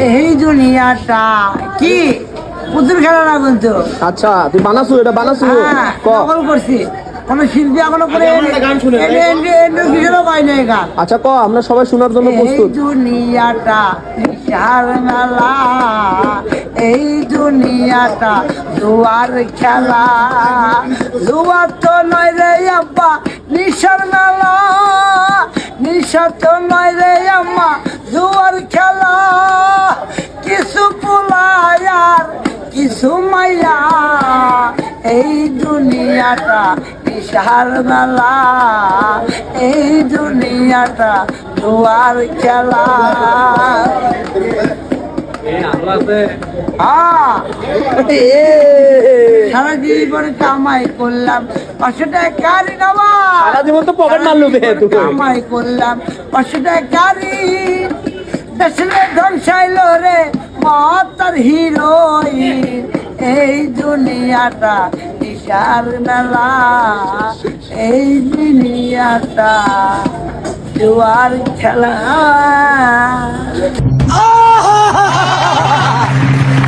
এই দুনিয়াটা কি পুতুল খেলা না বলতো। আচ্ছা তুই বানাসু, এটা বানাসু নকল করছি, কোন শিল্পী এখনো করে পাই নাই গান। আচ্ছা ক, আমরা সবাই শোনার জন্য প্রস্তুত। এই দুনিয়াটা নেশার মেলা, এই দুনিয়াটা জুয়ার খেলা, জুয়ার তো নয় রে আব্বা নিশার মেলা, নিশার তো নয় রে আম্মা জুয়ার খেলা, কিছু পোলায় আর কিছু মাইয়া, এই দুনিয়াটা নিশার মেলা, এই দুনিয়াটা জুয়ার খেলা। সারা জীবন কামাই করলাম 500 টাকা গাড়ি নেওয়া, সারা জীবন তো পকেট মারলু কামাই করলাম 500 টাকা গাড়ি, দেশের ধ্বংসাইল রে মাতার হিরোইন, এই দুনিয়াটা নিশার মেলা, এই দুনিয়াটা জুয়ার খেলা।